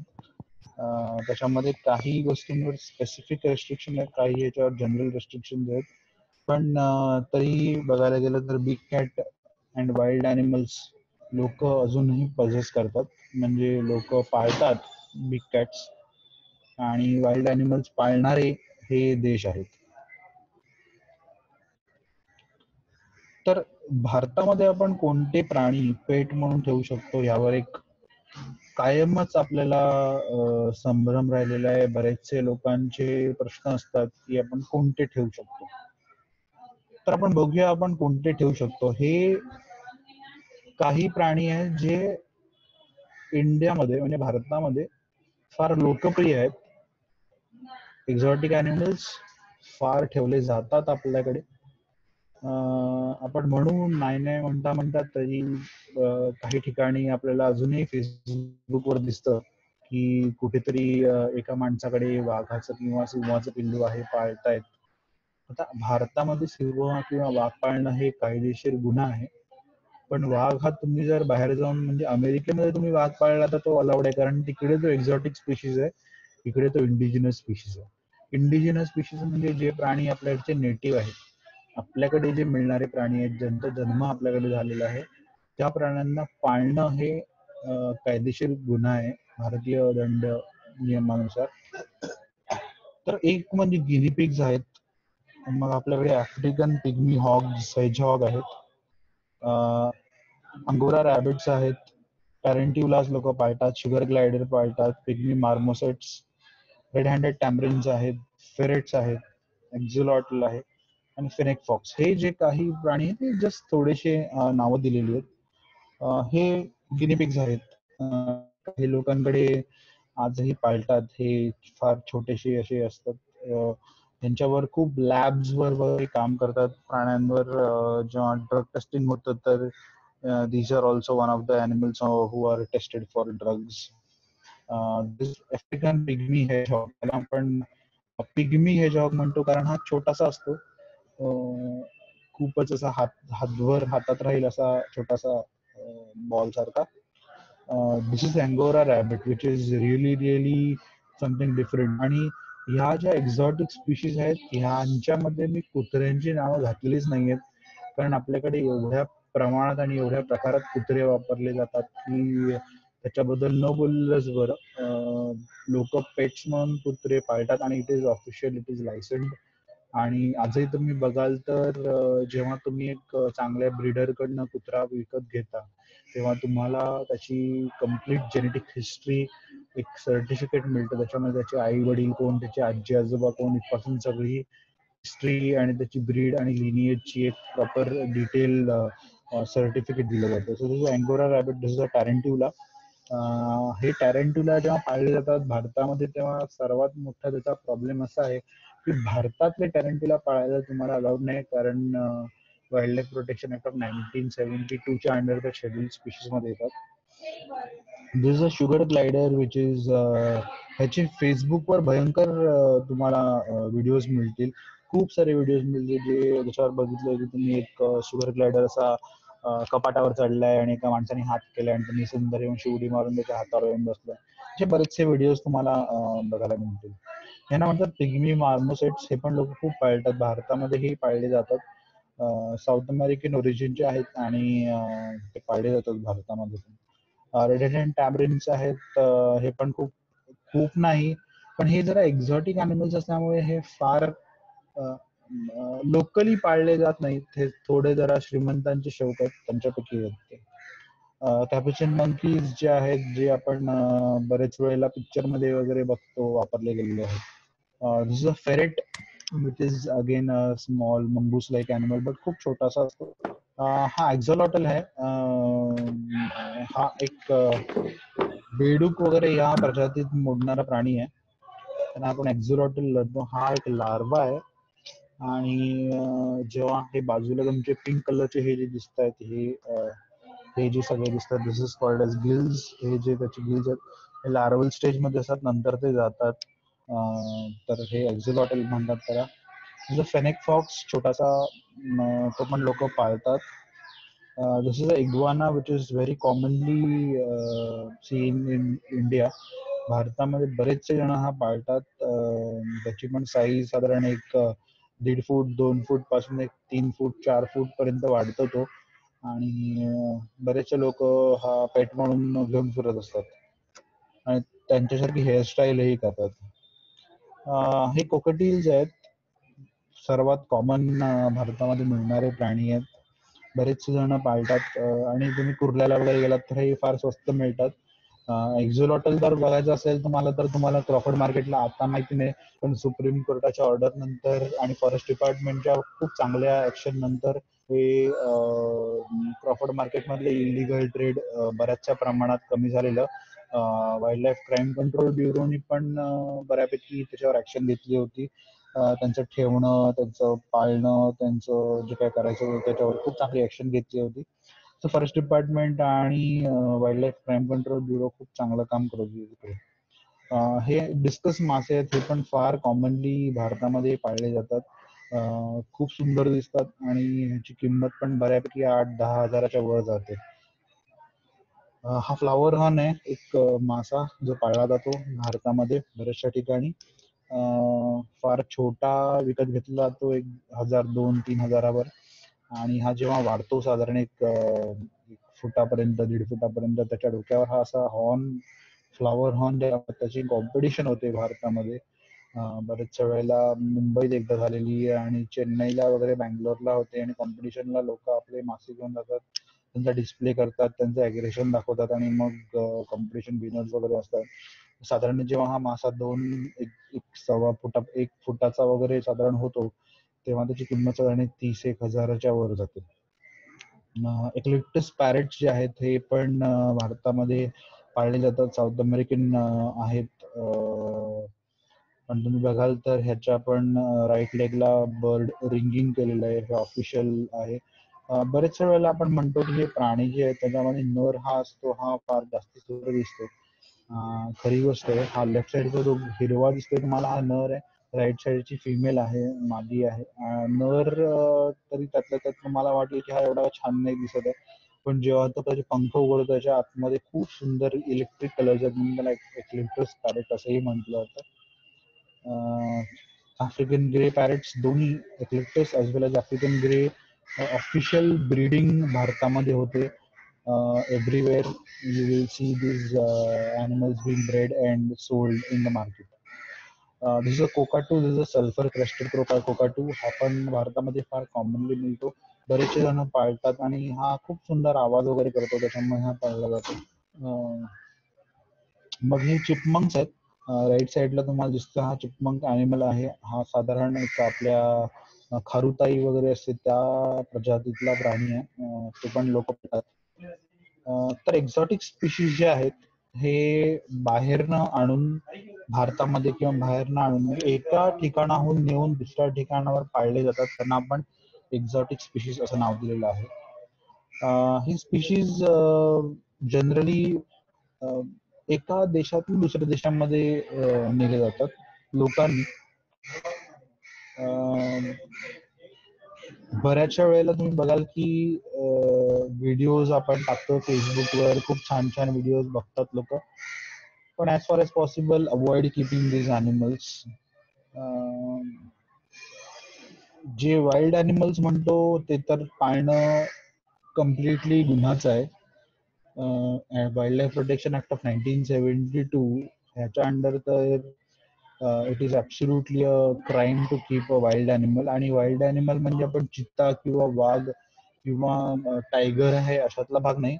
त्याच्यामध्ये काही गोष्टींवर स्पेसिफिक रेस्ट्रिक्शन आहेत, काही याच्यावर जनरल रेस्ट्रिक्शन आहेत. पण तरी बघायला गेलं तर big cat and wild animals लोक अजूनही पजेस करतात, म्हणजे लोक पाळतात बिग कॅट्स आणि वाईल्ड अॅनिमल्स पाळणारे हे देश आहेत. तर भारतामध्ये आपण कोणते प्राणी पेट म्हणून ठेवू शकतो यावर एक कायमच आपल्याला संभ्रम राहिलेला आहे. बरेचसे लोकांचे प्रश्न असतात की आपण कोणते ठेवू शकतो. तर आपण बघूया आपण कोणते ठेवू शकतो. हे काही प्राणी आहेत जे इंडियामध्ये म्हणजे भारतामध्ये फार लोकप्रिय आहेत. एक्झॉटिक अॅनिमल्स फार ठेवले जातात आपल्याकडे. आपण म्हणू नाही म्हणता म्हणता तरी काही ठिकाणी आपल्याला अजूनही फेसबुकवर दिसतं की कुठेतरी एका माणसाकडे वाघाचं किंवा सिंहाचं पिल्लू आहे, पाळतायत. आता भारतामध्ये सिंह किंवा वाघ पाळणं हे कायदेशीर गुन्हा आहे. पण वाघ हा तुम्ही जर बाहेर जाऊन म्हणजे अमेरिकेमध्ये तुम्ही वाघ पाळला तर तो अलाउड आहे, कारण तिकडे तो एक्झॉटिक स्पीशीज आहे, इकडे तो इंडिजिनस स्पीशीज आहे. इंडिजिनस स्पीशीज म्हणजे जे प्राणी आपल्याकडचे नेटिव्ह आहेत, आपल्याकडे जे मिळणारे प्राणी आहेत, ज्यांचा जन्म आपल्याकडे झालेला आहे, त्या प्राण्यांना पाळणं हे कायदेशीर गुन्हा आहे भारतीय दंड नियमानुसार. तर एक म्हणजे गिनी पिग्स आहेत. मग आपल्याकडे आफ्रिकन पिग्मी हॉग, सेजहॉग आहेत, अंगोरा रॅबिट्स आहेत, टॅरेंट्युलाज लोक पाळतात, शुगर ग्लायडर पाळतात, पिग्मी मार्मोसेट्स, रेड हँडेड टॅमरिन्स आहेत, फेरेट्स आहेत, एक्झोलॉटल आहे आणि फिनेक फॉक्स. हे जे काही प्राणी आहेत ते जस्ट थोडेसे नावं दिलेली आहेत. हे गिनी पिग्स आहेत. काही लोकांकडे आजही पाळतात, हे फार छोटेसे असे असतात. त्यांच्यावर खूप लॅब्सवर वगैरे काम करतात प्राण्यांवर. जेव्हा ड्रग टेस्टिंग होतं तर these are also one of the animals who are tested for drugs. This African pygmy hedgehog, त्याला आपण पिग्मी hedgehog म्हणतो कारण हा छोटासा असतो. खूपच असा हातभर हातात राहील असा छोटासा बॉल सारखा. This is angora rabbit which is really something different. आणि ह्या ज्या एक्झॉटिक स्पीशीज आहेत ह्यांच्यामध्ये मी कुत्र्यांची नावं घातलीच नाहीयेत, कारण आपल्याकडे एवढ्या प्रमाणात आणि एवढ्या प्रकारात कुत्रे वापरले जातात की त्याच्याबद्दल न बोललंच बरं. लोक पेट्स म्हणून कुत्रे पाळतात आणि it is official, it is licensed. आणि आजही तुम्ही बघाल तर जेव्हा तुम्ही एक चांगल्या ब्रीडरकडनं कुत्रा विकत घेता तेव्हा तुम्हाला त्याची कम्प्लीट जेनेटिक हिस्ट्री, एक सर्टिफिकेट मिळतं. त्याच्यामध्ये त्याचे आई वडील कोण, त्याचे आजी आजोबा कोण, इथपासून सगळी हिस्ट्री आणि त्याची ब्रीड आणि लिनिएजची एक प्रॉपर डिटेल सर्टिफिकेट दिलं जातं. So this angora rabbit, this is a tarantula. हे टॅरेंट्युला जेव्हा पाळले जातात भारतामध्ये तेव्हा सर्वात मोठा त्याचा प्रॉब्लेम असा आहे की भारतातले टॅरेंट्युला पाळायला तुम्हाला अलाउड नाही, कारण wild life protection act of 1972च्या अंडर द शेड्यूल स्पीशीज मध्ये येतात. This is a sugar glider which is, ह्याचे फेसबुकवर भयंकर तुम्हाला व्हिडिओज मिळतील, खूप सारे व्हिडिओज मिळतील जे त्याच्यावर बघितलं की तुम्ही एक शुगर ग्लायडर असा कपाटावर चढलाय आणि एका माणसाने हात केलाय आणि त्यांनी सुंदर येऊन शिवडी मारून त्याच्या हातावर येऊन बसलाय. असे बरेचसे व्हिडिओज तुम्हाला बघायला मिळतील. यांना म्हणतात पिग्मी मार्मोसेट्स. हे पण लोक खूप पाळतात, भारतामध्येही पाळले जातात. साऊथ अमेरिकन ओरिजिनचे आहेत आणि ते पाळले जातात भारतामध्ये पण. रेड टॅमरिन्स आहेत, हे पण खूप खूप नाही, पण हे जरा एक्झॉटिक अॅनिमल्स असल्यामुळे हे फार लोकली पाळले जात नाहीत. हे थोडे जरा श्रीमंतांचे शौक आहेत त्यांच्यापैकी आहेत. कॅपुचिन मंकीज जे आहेत, जे आपण बरेच वेळेला पिक्चर मध्ये वगैरे बघतो वापरले गेलेले आहेत. This is a ferret which is again a small mongoose like animal, but खूप छोटासा असतो. हा एक्झोलॉटल आहे. हा एक बेडूक वगैरे या प्रजातीत मोडणारा प्राणी आहे, त्यांना आपण एक्झोलॉटल म्हणतो. हा एक लार्वा आहे. आणि जेव्हा हे बाजूला तुमचे पिंक कलरचे हे जे दिसत आहेत, हे जे सगळे दिसतात, दिस इज कॉल्ड एज गिल्स. हे जे त्याचे गिल्स आहेत हे लार्वल स्टेज मध्ये असतात, नंतर ते जातात. तर हे एक्झोलॉटल म्हणतात त्याला. फेनेक फॉक्स छोटासा, तो पण लोक पाळतात. This is a iguana which is very commonly seen in India. भारतामध्ये बरेचसे जण हा पाळतात. त्याची पण साईज साधारण एक 1.5 फूट 2 फूट पासून एक 3 फूट 4 फूट पर्यंत वाढतो तो. आणि बरेचसे लोक हा पेट म्हणून घेऊन फिरत असतात आणि त्यांच्यासारखी हेअरस्टाईलही करतात. हे कोकटील्स आहेत, सर्वात कॉमन भारतामध्ये मिळणारे प्राणी आहेत, बरेचसे जण पाळतात. आणि तुम्ही कुर्ल्याला वगैरे गेलात तर हे फार स्वस्त मिळतात. एक्झोलॉटल जर बघायचं असेल तुम्हाला तर तुम्हाला क्रॉफर्ड मार्केटला आता माहिती नाही, पण सुप्रीम कोर्टाच्या ऑर्डर नंतर आणि फॉरेस्ट डिपार्टमेंटच्या खूप चांगल्या ऍक्शन नंतर हे क्रॉफर्ड मार्केटमधले इलिगल ट्रेड बऱ्याचशा प्रमाणात कमी झालेलं. वाईल्ड लाईफ क्राईम कंट्रोल ब्युरोनी पण बऱ्यापैकी त्याच्यावर ऍक्शन घेतली होती. त्यांचं ठेवणं, त्यांचं पाळणं, त्यांचं जे काय करायचं होतं त्याच्यावर खूप चांगली ऍक्शन घेतली होती. सो फॉरेस्ट डिपार्टमेंट आणि wild life crime control bureau खूप चांगलं काम करत होते. हे डिस्कस मासे आहेत, हे पण फार कॉमनली भारतामध्ये पाळले जातात. खूप सुंदर दिसतात आणि ह्याची किंमत पण बऱ्यापैकी 8-10 हजाराच्या वर जाते. हा फ्लावर हॉर्न आहे, एक मासा जो पाळला जातो भारतामध्ये बऱ्याचशा ठिकाणी. फार छोटा विकत घेतला जातो 1,000, 2, 3 हजारावर. आणि हा जेव्हा वाढतो साधारण एक फुटापर्यंत 1.5 फुटापर्यंत, त्याच्या डोक्यावर हा असा हॉर्न, फ्लावर हॉर्न, त्याची कॉम्पिटिशन होते भारतामध्ये. बरेचशा वेळेला मुंबईत एकदा झालेली आणि चेन्नईला वगैरे, बँगलोरला होते. आणि कॉम्पिटिशनला लोक आपले मासे घेऊन जातात, त्यांचा डिस्प्ले करतात, त्यांचं ॲग्रेशन दाखवतात आणि मग कॉम्पिटिशन विनर्स वगैरे असतात. साधारण जेव्हा हा मासा 1 फुटाचा वगैरे साधारण होतो तेव्हा त्याची किंमत साधारण 30-1 हजाराच्या वर जाते. इक्लिप्टस पॅरेट्स जे आहेत हे पण भारतामध्ये पाळले जातात. साऊथ अमेरिकन आहेत. पण तुम्ही बघाल तर ह्याच्या पण राईट लेगला बर्ड रिंगिंग केलेलं आहे, हे ऑफिशियल आहे. बरेचशा वेळेला आपण म्हणतो की हे प्राणी जे आहेत त्याच्यामध्ये नर हा असतो, हा फार जास्त सुंदर दिसतो. खरी गोष्ट आहे. हा लेफ्ट साईडचा जो हिरवा दिसतोय तुम्हाला हा नर आहे, राईट साईडची फिमेल आहे, मादी आहे. नर तरी त्यातल्या त्यात मला वाटेल की हा एवढा छान नाही दिसत आहे, पण जेव्हा तो त्याचे पंख उघडतो त्याच्या आतमध्ये खूप सुंदर इलेक्ट्रिक कलर्स आहेत, म्हणून त्याला इलेक्ट्रिक पॅरेट असंही म्हटलं जातं. आफ्रिकन ग्रे पॅरेट्स दोन्ही eclectus as well as African grey official breeding भारतामध्ये होते. Everywhere you will see these animals being bred and sold in the market. This is a cockatoo, this is a sulfur crested cockatoo. हा पण भारतामध्ये फार commonly मिळतो, बरेचसे जण पाळतात आणि हा खूप सुंदर आवाज वगैरे करतो, त्याच्यामुळे हा पाळला जातो. मग हे चिपमंक्स आहेत. राईट साईडला तुम्हाला दिसतं हा चिपमंक ॲनिमल आहे. हा साधारण एक आपल्या खारुताई वगैरे असते त्या प्रजातीतला प्राणी आहे. ते पण लोक पाळतात. तर एक्झॉटिक स्पीशीज जे आहेत हे बाहेरनं आणून भारतामध्ये किंवा बाहेरनं आणून म्हणजे एका ठिकाणाहून नेऊन दुसऱ्या ठिकाणावर पाळले जातात, त्यांना आपण एक्झॉटिक स्पीशीज असं नाव दिलेलं आहे. ही स्पीशीज जनरली एका देशातून दुसऱ्या देशामध्ये नेले जातात लोकांनी. बऱ्याचशा वेळेला तुम्ही बघाल की व्हिडिओज आपण टाकतो फेसबुकवर, खूप छान छान व्हिडिओज बघतात लोक, पण as far as possible avoid keeping these animals. जे वाईल्ड ॲनिमल्स म्हणतो ते तर पाळणं कम्प्लिटली गुन्हाचं आहे. Wild life protection act of 1972 ह्याच्या अंडर तर it is absolutely a crime to keep a wild animal. आणि वाईल्ड ॲनिमल म्हणजे आपण चित्ता किंवा वाघ किंवा टायगर आहे अशातला भाग नाही.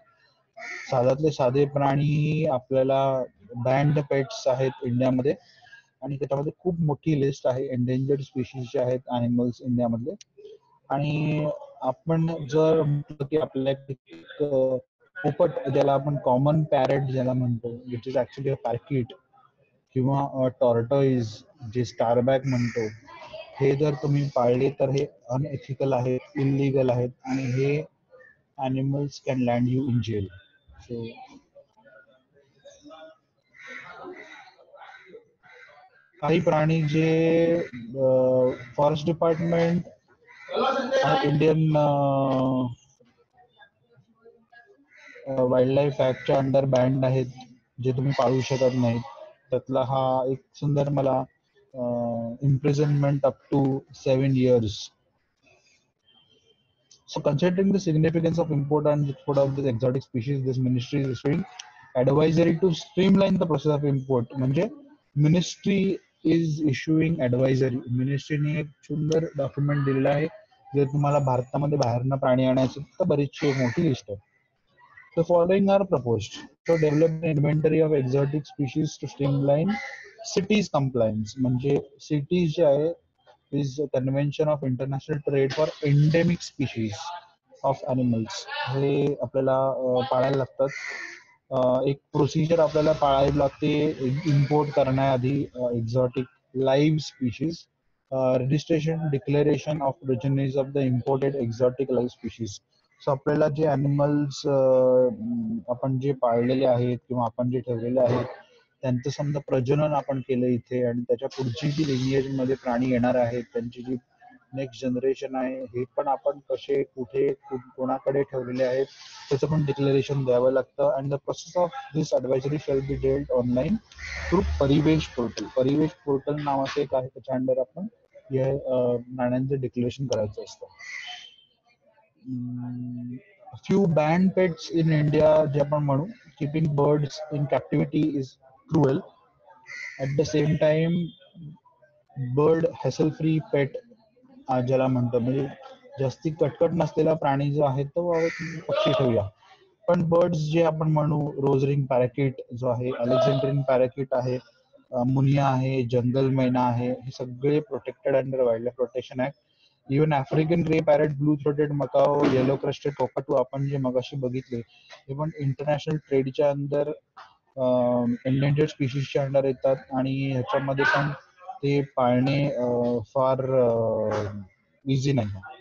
साधातले साधे प्राणी आपल्याला बँड पेट्स आहेत इंडियामध्ये, आणि त्याच्यामध्ये खूप मोठी लिस्ट आहे एंडेंजर्ड स्पीशीज जे आहेत ॲनिमल्स इंडियामधले. आणि आपण जर म्हटलं की आपल्या पोपट, ज्याला आपण कॉमन पॅरेट ज्याला म्हणतो, विच इज ॲक्च्युली अ पॅरकिट, किंवा टॉर्टॉइज जे स्टारबॅक म्हणतो, हे जर तुम्ही पाळले तर हे अनएथिकल आहेत, इलिगल आहेत, आणि हे animals can land you in jail. So काही प्राणी जे forest department Indian wild life ॲक्टच्या अंडर बँड आहेत, जे तुम्ही पाळू शकत नाही, त्यातला हा एक सुंदर मला imprisonment up to 7 years. So considering the significance of import and export of this exotic species, this ministry is issuing advisory to streamline the process of import. म्हणजे ministry is issuing advisory. मिनिस्ट्रीने एक सुंदर document दिलेलं आहे. जर तुम्हाला भारतामध्ये बाहेरनं प्राणी आणायचं तर बरीचशी मोठी लिस्ट आहे. The following are proposed. So develop an inventory of exotic species to streamline cities compliance. म्हणजे cities जे आहे is a convention of international trade for endemic species of animals. हे आपल्याला पाळायला लागतात. एक प्रोसिजर आपल्याला पाळावी लागते इम्पोर्ट करण्याआधी exotic live species. Registration declaration of progenies of the imported exotic live species. So आपल्याला जे ॲनिमल्स आपण जे पाळलेले आहेत किंवा आपण जे ठेवलेले आहेत त्यांचं समजा प्रजनन आपण केलं इथे, आणि त्याच्या पुढची जी लिनिएजमध्ये प्राणी येणार आहेत, त्यांची जी नेक्स्ट जनरेशन आहे, हे पण आपण कसे कुठे कोणाकडे ठेवलेले आहेत त्याचं पण डिक्लेरेशन द्यावं लागतं. And the process of this advisory shall be dealt online through परिवेश पोर्टल. परिवेश पोर्टल नावाचं एक आहे, त्याच्या अंडर आपण हे प्राण्यांचं डिक्लेरेशन करायचं असतं. Few banned pets in India, जे आपण म्हणू, keeping birds in captivity is cruel. At the same time, bird hassle free pet ज्याला म्हणतो, म्हणजे जास्ती कटकट नसलेला प्राणी जो आहे तो पक्षी ठेवूया. पण बर्ड्स जे आपण म्हणू, रोज रिंग पॅराकिट जो आहे, अलेक्झांड्रियन पॅराकिट आहे, मुनिया आहे, जंगल मैना आहे, हे सगळे protected under wild life protection act. Even African grey parrot, blue throated macaw, yellow crested cockatoo आपण जे मगाशी बघितले, हे पण इंटरनॅशनल ट्रेडच्या अंदर एंडेंजर्ड स्पीशीजच्या अंडर येतात आणि ह्याच्यामध्ये पण ते पाळणे फार इझी नाही.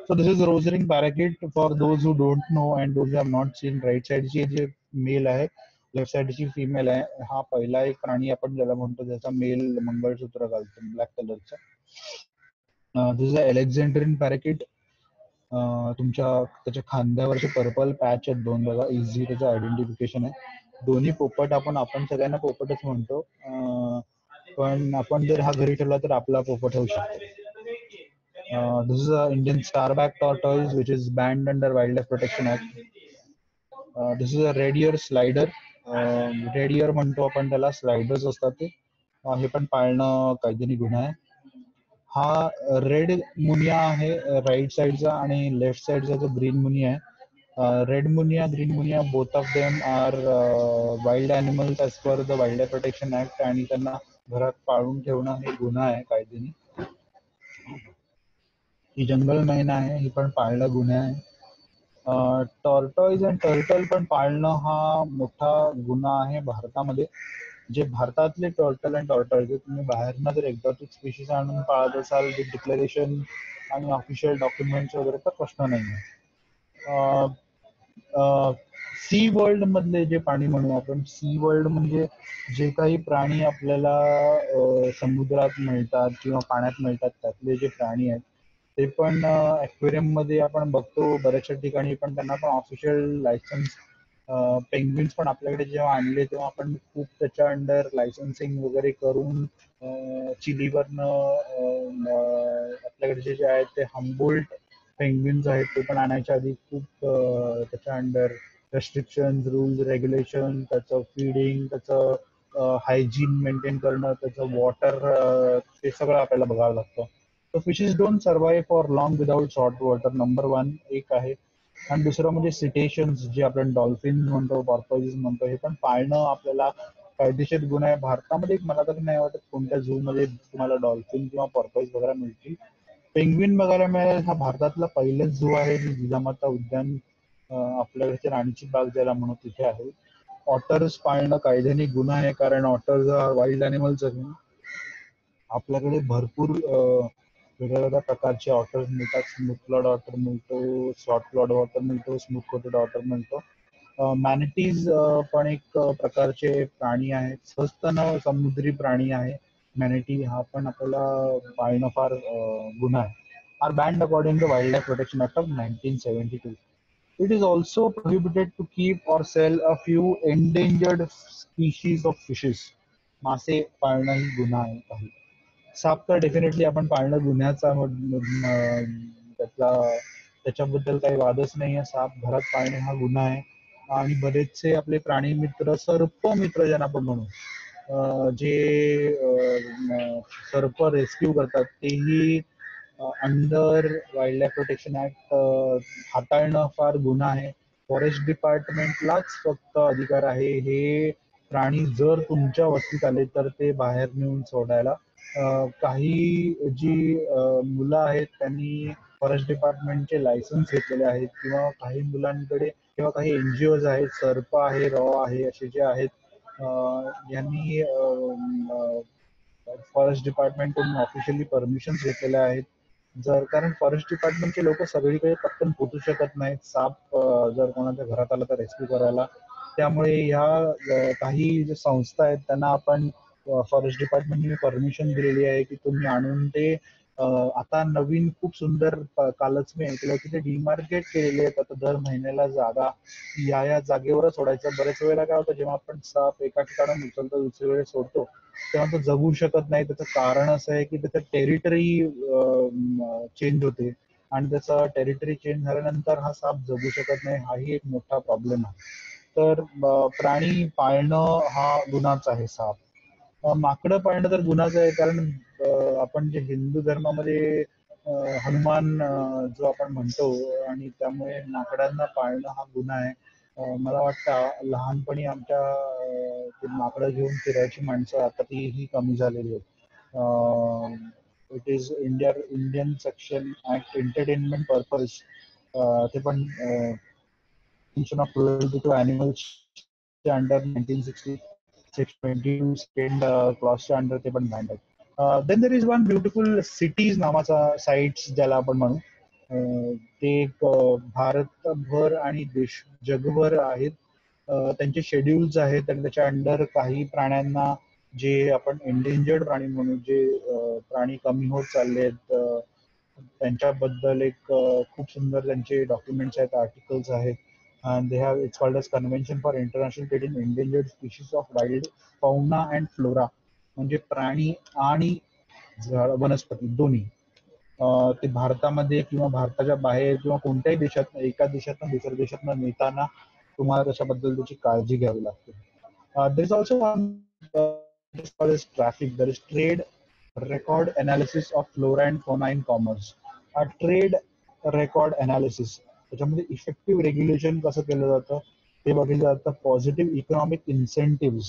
So this is Rosering parakeet for those who don't know and those who have not seen. Right साइडची जे मेल आहे, लेफ्ट साइडची फिमेल आहे. हा पहिला एक प्राणी आपण ज्याला म्हणतो ज्याचा मेल मंगळसूत्र घालतो ब्लॅक कलरचा. दिस इज अलेक्झांड्रियन पॅराकिट. तुमच्या त्याच्या खांद्यावरचे पर्पल पॅच आहेत दोन बघा, इझी त्याचं आयडेंटिफिकेशन आहे. दोन्ही पोपट आपण सगळ्यांना पोपटच म्हणतो, पण आपण जर हा घरी ठेवला तर आपला पोपट होऊ शकतो. This is an Indian starback tortoise which is banned under Wildlife Protection Act. This is a red ear slider. Red year म्हणतो आपण त्याला, स्लायडर्स असतात ते. हे पण पाळणं काहीतरी गुन्हा आहे. हा रेड मुनिया आहे राईट साइडचा आणि लेफ्ट साइडचा जो ग्रीन मुनिया आहे. रेड मुनिया, ग्रीन मुनिया, both of them are wild animals as per the wild life protection act आणि त्यांना घरात पाळून ठेवणं हे गुन्हा आहे कायद्याने. ही जंगल मैना आहे, ही पण पाळणं गुन्हा आहे. टॉर्टॉइज अँड टर्टल पण पाळणं हा मोठा गुन्हा आहे भारतामध्ये. जे भारतातले टर्टल अँड टॉर्टॉइज तुम्ही बाहेरनं जर एक्झॉटिक स्पीशीज आणून पाळत असाल, जे डिक्लेरेशन आणि ऑफिशियल डॉक्युमेंट्स वगैरे तर प्रश्न नाही आहे. सी वर्ल्ड मधले जे प्राणी म्हणू आपण, सी वर्ल्ड म्हणजे जे काही प्राणी आपल्याला समुद्रात मिळतात किंवा पाण्यात मिळतात त्यातले जे प्राणी आहेत ते पण ॲक्वेरियम मध्ये आपण बघतो बऱ्याचशा ठिकाणी, पण त्यांना पण ऑफिशियल लायसन्स. पेंग्विन्स पण आपल्याकडे जेव्हा आणले तेव्हा आपण खूप त्याच्या अंडर लायसन्सिंग वगैरे करून चिलीवरनं आपल्याकडे जे आहेत ते हम्बोल्ट पेंग्विन्स आहेत ते पण आणायच्या आधी खूप त्याच्या अंडर रेस्ट्रिक्शन, रूल्स, रेग्युलेशन, त्याचं फीडिंग, त्याचं हायजीन मेंटेन करणं, त्याचं वॉटर, ते सगळं आपल्याला बघावं लागतं. So fishes don't survive for long without salt water. Number 1 एक आहे. आणि दुसरं म्हणजे सिटेशन्स, जे आपण डॉल्फिन म्हणतो, पॉर्पोइज म्हणतो, हे पण पाळणं आपल्याला कायदेशीर गुन्हा आहे. भारतामध्ये मला तर नाही वाटत कोणत्या झू मध्ये तुम्हाला डॉल्फिन किंवा पॉर्पोइज बघायला मिळतील. पेंग्विन बघायला मिळेल. हा भारतातला पहिलाच झू आहे जी जिजामाता उद्यान, आपल्याकडे राणीची बाग ज्याला म्हणू, तिथे आहे. ऑटर्स पाळणं कायद्याने गुन्हा आहे, कारण ऑटर्स हा वाईल्ड ॲनिमल्स आहे. आपल्याकडे भरपूर वेगवेगळ्या प्रकारचे ऑटर्स मिळतात. स्मूथ क्लॉड ऑटर मिळतो, शॉर्ट क्लॉड ऑटर मिळतो, स्मूथ कोटेड ऑटर मिळतो. मॅनिटीज पण एक प्रकारचे प्राणी आहेत, स्वस्तन समुद्री प्राणी आहे. मॅनिटी हा पण आपल्याला पाळणं फार गुन्हा आहे. Are banned according to wild life protection act of 1972. It is also prohibited to keep or sell a few endangered species of fishes. मासे पाळणं ही गुन्हा आहे काही. साप तर डेफिनेटली आपण पाळणं गुन्ह्याचा, त्याच्याबद्दल काही वादच नाही आहे. साप घरात पाळणे हा गुन्हा आहे. आणि बरेचसे आपले प्राणी मित्र, सर्प मित्र ज्यांना आपण म्हणू, जे सर्प रेस्क्यू करतात, तेही under wild life protection act हाताळणं फार गुन्हा आहे. फॉरेस्ट डिपार्टमेंटलाच फक्त अधिकार आहे हे प्राणी जर तुमच्या वस्तीत आले तर ते बाहेर नेऊन सोडायला. काही जी मुलं आहेत त्यांनी फॉरेस्ट डिपार्टमेंटचे लायसन्स घेतलेले आहेत, किंवा काही मुलांकडे किंवा काही NGOज आहेत, सर्प आहे, रॉ आहे, असे जे आहेत, यांनी फॉरेस्ट डिपार्टमेंटकडून ऑफिशियली परमिशन घेतलेल्या आहेत. जर कारण फॉरेस्ट डिपार्टमेंटचे लोक सगळीकडे पटकन पोहोचू शकत नाहीत साप जर कोणाच्या घरात आला तर रेस्क्यू करायला. त्यामुळे ह्या काही जे संस्था आहेत त्यांना आपण फॉरेस्ट डिपार्टमेंटने परमिशन दिलेली आहे की तुम्ही आणून ते, आता नवीन खूप सुंदर, कालच मी ऐकलं की ते डिमार्केट केलेले आहेत आता दर महिन्याला जागा, या जागेवरच सोडायचं. बऱ्याच वेळेला काय होतं, जेव्हा आपण साप एका ठिकाणी उचलतो दुसऱ्या वेळेस सोडतो तेव्हा तो जगू शकत नाही. त्याचं कारण असं आहे की त्याचं टेरिटरी चेंज होते आणि त्याचा टेरिटरी चेंज झाल्यानंतर हा साप जगू शकत नाही. हाही एक मोठा प्रॉब्लेम आहे. तर प्राणी पाळणं हा गुन्हाच आहे. साप, माकडं पाळणं तर गुन्हाच आहे, कारण आपण जे हिंदू धर्मामध्ये हनुमान जो आपण म्हणतो, आणि त्यामुळे माकडांना पाळणं हा गुन्हा आहे. मला वाटतं लहानपणी आमच्या माकडं घेऊन फिरायची माणसं आता तीही कमी झालेली आहेत. It is Indian section act entertainment purpose, ते पण of cruelty to animals under 1966 22 second क्लॉजच्या अंडर ते पण बँड आहेत. Then there is one beautiful cities नावाचा साइट्स ज्याला आपण म्हणू. ते एक भारतभर आणि जगभर आहेत. त्यांचे शेड्यूल्स आहेत आणि त्याच्या अंडर काही प्राण्यांना जे आपण एंडेंजर्ड प्राणी म्हणू, जे प्राणी कमी होत चालले आहेत, त्यांच्याबद्दल एक खूप सुंदर त्यांचे डॉक्युमेंट्स आहेत, आर्टिकल्स आहेत. And they have, it's called as Convention for International Trade in Endangered Species of Wild Fauna and Flora. म्हणजे प्राणी आणि वनस्पती दोन्ही. ते भारतामध्ये किंवा भारताच्या बाहेर किंवा कोणत्याही देशात, एका देशातून दुसऱ्या देशात नेताना तुम्हाला त्याच्याबद्दल त्याची काळजी घ्यावी लागते. There is also one called as traffic. There is trade record analysis of flora and fauna in commerce. Trade record analysis, त्याच्यामध्ये इफेक्टिव्ह रेग्युलेशन कसं केलं जातं ते बघितलं जातं. Positive economic incentive,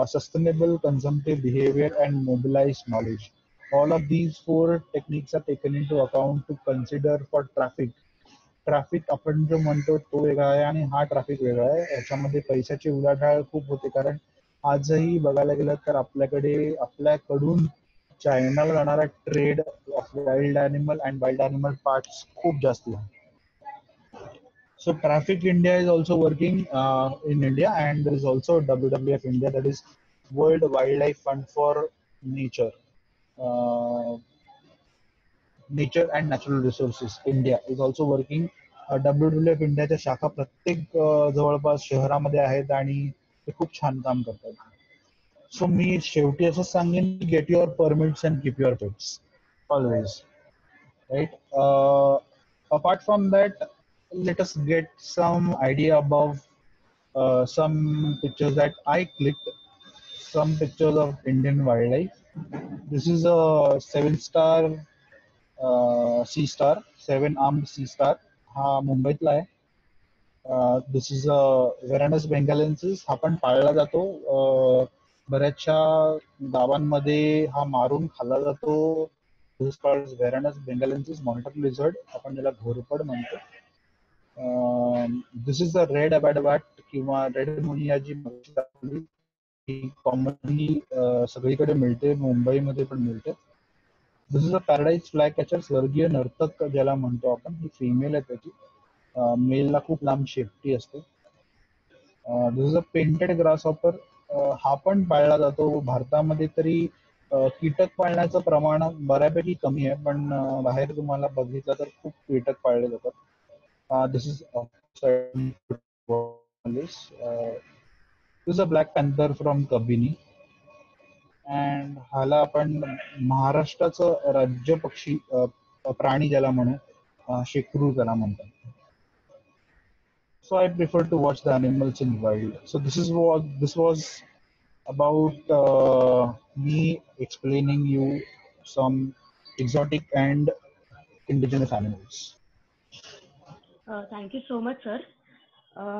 sustainable consumptive behaviour and mobilise knowledge. All of these 4 techniques are taken into account to consider for traffic. Traffic आपण जो म्हणतो तो वेगळा आहे आणि हा ट्रॅफिक वेगळा आहे. याच्यामध्ये पैशाची उलाढाल खूप होते, कारण आजही बघायला गेलं तर आपल्याकडून चायनाला जाणारा trade off wild animal and wild animal parts खूप जास्त आहे. So Traffic India is also working in India, and there is also WWF India, that is World Wildlife Fund for Nature. Nature and Natural Resources India is also working. WWF इंडियाच्या शाखा प्रत्येक जवळपास शहरामध्ये आहेत आणि ते खूप छान काम करतात. सो मी शेवटी असं सांगेन, get your permits and keep your pets always, right. Apart from that, let us get some idea about some pictures that I clicked, some pictures of Indian wildlife. This is a 7-star sea star, 7-armed sea star. हा मुंबईतला आहे. दिस is a व्हेरानस benghalensis. हा पण पाळला जातो. बऱ्याचशा गावांमध्ये हा मारून खाल्ला जातो. दिस is called व्हेरानस benghalensis monitor lizard, आपण ज्याला घोरपड म्हणतो. दिस इज द रेड अबॅडबॅट किंवा रेड मोनिया जी कॉमनली सगळीकडे मिळते, मुंबईमध्ये पण मिळते. This is a paradise flycatcher, स्वर्गीय नर्तक ज्याला म्हणतो आपण. ही फिमेल आहे त्याची. मेलला खूप लांब शेपटी असते. दिस इज अ पेंटेड ग्रासहॉपर. हा पण पाळला जातो. भारतामध्ये तरी कीटक पाळण्याचं प्रमाण बऱ्यापैकी कमी आहे, पण बाहेर तुम्हाला बघितलं तर खूप कीटक पाळले जातात. This is this a black panther from Kabini. And ह्याला आपण महाराष्ट्राचं राज्य पक्षी प्राणी ज्याला म्हणू, शेकरू त्याला म्हणतात. So I prefer to watch the animals in wild. So this was about me explaining you some exotic and indigenous animals. Thank you so much sir.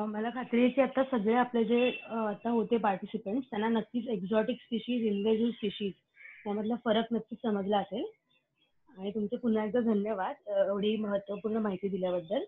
मला खात्री आहे की आता सगळे आपले जे आता होते पार्टिसिपंट्स त्यांना नक्कीच एक्झॉटिक स्पीशीज, इन्व्हेजिव्ह स्पीशीज यामधला फरक नक्कीच समजला असेल. आणि तुमचे पुन्हा एकदा धन्यवाद एवढी महत्त्वपूर्ण माहिती दिल्याबद्दल.